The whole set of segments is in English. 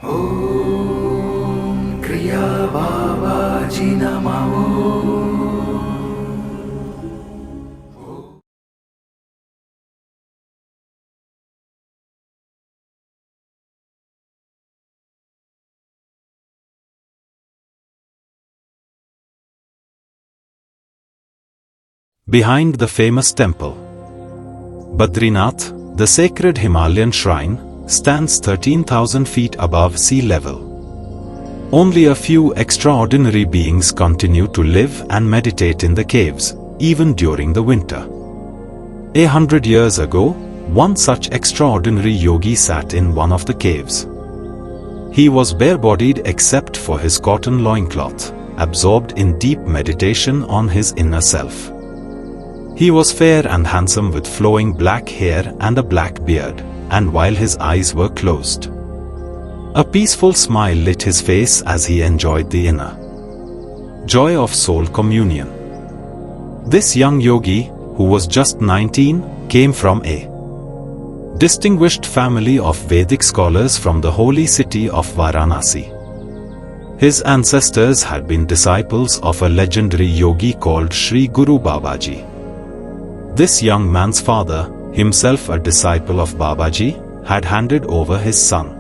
Om Kriya Babaji Namo. Behind the famous temple, Badrinath, the sacred Himalayan shrine, stands 13,000 feet above sea level. Only a few extraordinary beings continue to live and meditate in the caves, even during the winter. 100 years ago, one such extraordinary yogi sat in one of the caves. He was bare-bodied except for his cotton loincloth, absorbed in deep meditation on his inner self. He was fair and handsome with flowing black hair and a black beard, and while his eyes were closed, a peaceful smile lit his face as he enjoyed the inner joy of soul communion. This young yogi, who was just 19, came from a distinguished family of Vedic scholars from the holy city of Varanasi. His ancestors had been disciples of a legendary yogi called Sri Guru Babaji. This young man's father, himself a disciple of Babaji, had handed over his son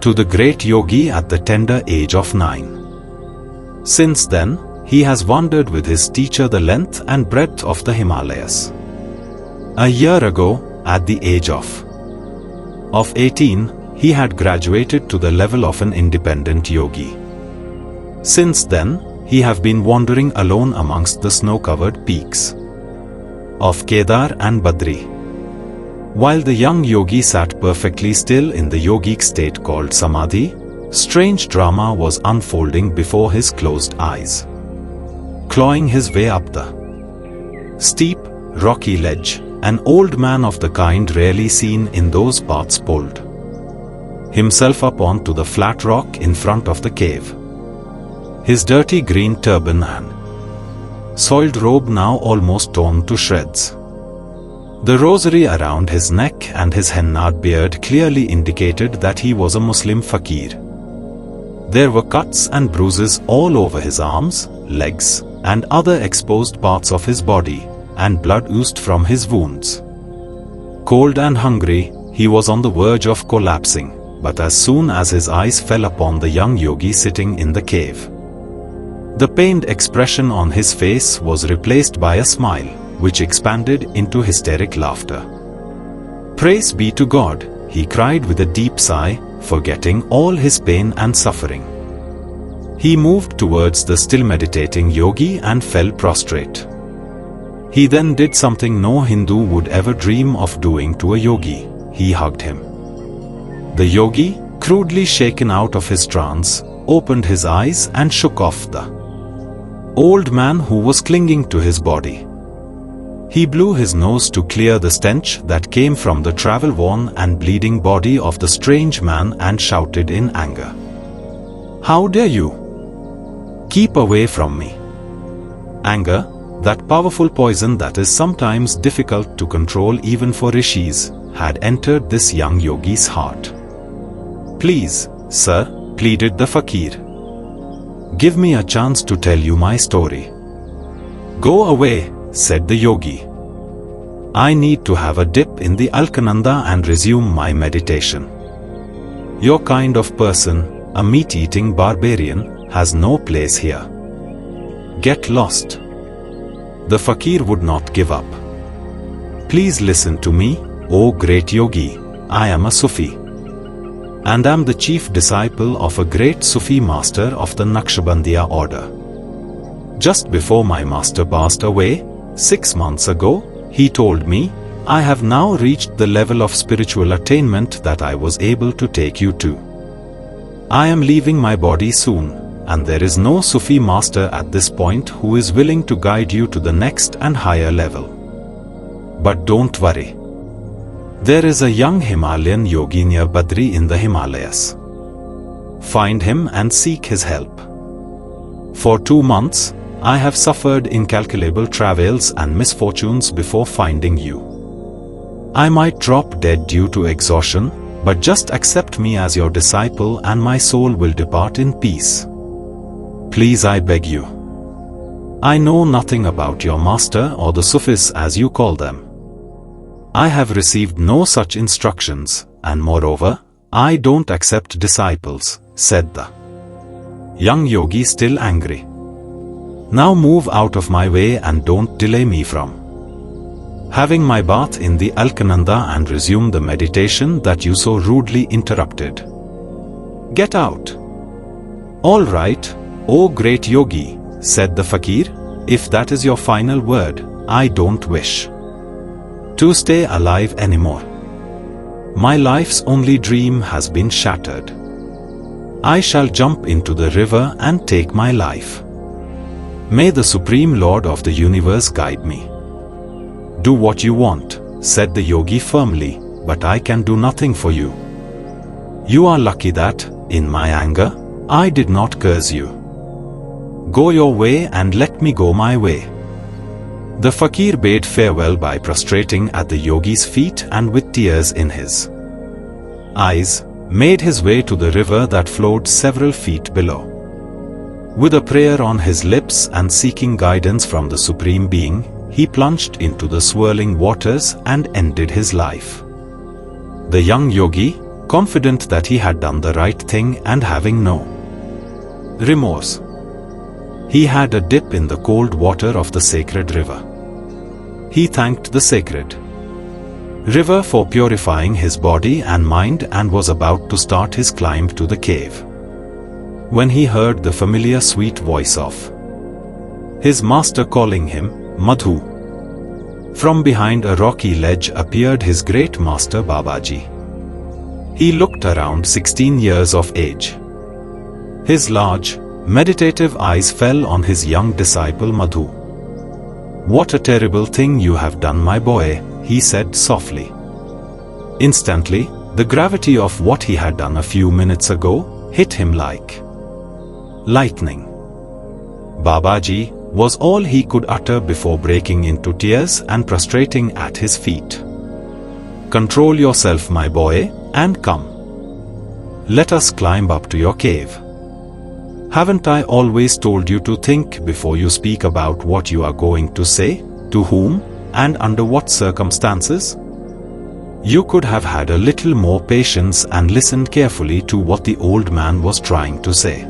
to the great yogi at the tender age of 9. Since then, he has wandered with his teacher the length and breadth of the Himalayas. A year ago, at the age of 18, he had graduated to the level of an independent yogi. Since then, he have been wandering alone amongst the snow-covered peaks of Kedar and Badri. While the young yogi sat perfectly still in the yogic state called Samadhi, strange drama was unfolding before his closed eyes. Clawing his way up the steep, rocky ledge, an old man of the kind rarely seen in those parts pulled himself up onto the flat rock in front of the cave. His dirty green turban and soiled robe now almost torn to shreds. The rosary around his neck and his henna'd beard clearly indicated that he was a Muslim fakir. There were cuts and bruises all over his arms, legs, and other exposed parts of his body, and blood oozed from his wounds. Cold and hungry, he was on the verge of collapsing, but as soon as his eyes fell upon the young yogi sitting in the cave, the pained expression on his face was replaced by a smile, which expanded into hysteric laughter. "Praise be to God," he cried with a deep sigh, forgetting all his pain and suffering. He moved towards the still meditating yogi and fell prostrate. He then did something no Hindu would ever dream of doing to a yogi. He hugged him. The yogi, crudely shaken out of his trance, opened his eyes and shook off the old man who was clinging to his body. He blew his nose to clear the stench that came from the travel-worn and bleeding body of the strange man and shouted in anger, "How dare you? Keep away from me!" Anger, that powerful poison that is sometimes difficult to control even for rishis, had entered this young yogi's heart. "Please, sir," pleaded the fakir, "give me a chance to tell you my story." "Go away," said the yogi. "I need to have a dip in the Alkananda and resume my meditation. Your kind of person, a meat-eating barbarian, has no place here. Get lost." The fakir would not give up. "Please listen to me, O great yogi. I am a Sufi, and am the chief disciple of a great Sufi master of the Naqshbandiya order. Just before my master passed away, 6 months ago, he told me, 'I have now reached the level of spiritual attainment that I was able to take you to. I am leaving my body soon, and there is no Sufi master at this point who is willing to guide you to the next and higher level. But don't worry. There is a young Himalayan yogi near Badri in the Himalayas. Find him and seek his help. For 2 months, I have suffered incalculable travails and misfortunes before finding you. I might drop dead due to exhaustion, but just accept me as your disciple and my soul will depart in peace. Please, I beg you. I know nothing about your master or the Sufis as you call them. I have received no such instructions, and moreover, I don't accept disciples, said the young yogi, still angry. Now move out of my way and don't delay me from having my bath in the Alkananda and resume the meditation that you so rudely interrupted. Get out. All right, O great yogi, said the fakir, if that is your final word, I don't wish to stay alive anymore. My life's only dream has been shattered. I shall jump into the river and take my life. May the Supreme Lord of the universe guide me. Do what you want, said the yogi firmly, but I can do nothing for you. You are lucky that, in my anger, I did not curse you. Go your way and let me go my way. The fakir bade farewell by prostrating at the yogi's feet and with tears in his eyes, made his way to the river that flowed several feet below. With a prayer on his lips and seeking guidance from the Supreme Being, he plunged into the swirling waters and ended his life. The young yogi, confident that he had done the right thing and having no remorse, he had a dip in the cold water of the sacred river. He thanked the sacred river for purifying his body and mind and was about to start his climb to the cave, when he heard the familiar sweet voice of his master calling him, Madhu. From behind a rocky ledge appeared his great master Babaji. He looked around 16 years of age. His large, meditative eyes fell on his young disciple Madhu. What a terrible thing you have done, my boy, he said softly. Instantly, the gravity of what he had done a few minutes ago hit him like lightning. Babaji was all he could utter before breaking into tears and prostrating at his feet. Control yourself, my boy, and come. Let us climb up to your cave. Haven't I always told you to think before you speak about what you are going to say, to whom, and under what circumstances? You could have had a little more patience and listened carefully to what the old man was trying to say.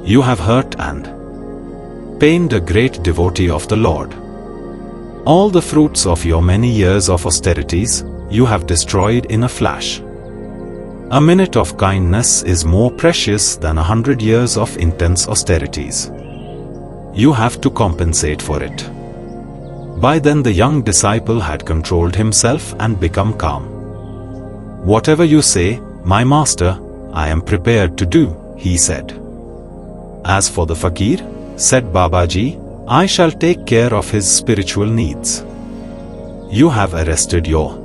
You have hurt and pained a great devotee of the Lord. All the fruits of your many years of austerities, you have destroyed in a flash. A minute of kindness is more precious than 100 years of intense austerities. You have to compensate for it. By then the young disciple had controlled himself and become calm. Whatever you say, my master, I am prepared to do, he said. As for the fakir, said Babaji, I shall take care of his spiritual needs. You have arrested your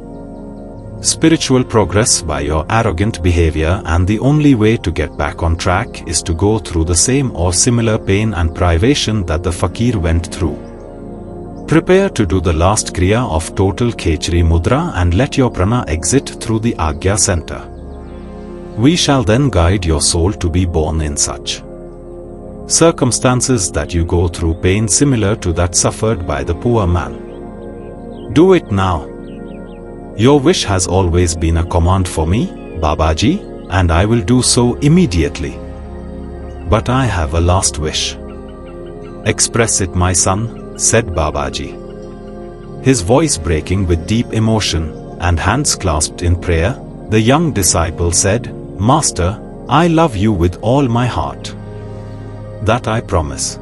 spiritual progress by your arrogant behavior, and the only way to get back on track is to go through the same or similar pain and privation that the fakir went through. Prepare to do the last kriya of total Khechri Mudra and let your prana exit through the Agya center. We shall then guide your soul to be born in such circumstances that you go through pain similar to that suffered by the poor man. Do it now. Your wish has always been a command for me, Babaji, and I will do so immediately. But I have a last wish. Express it, my son, said Babaji. His voice breaking with deep emotion, and hands clasped in prayer, the young disciple said, Master, I love you with all my heart. That I promise.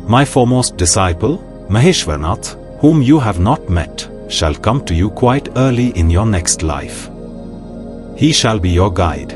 My foremost disciple, Maheshwarnath, whom you have not met, shall come to you quite early in your next life. He shall be your guide.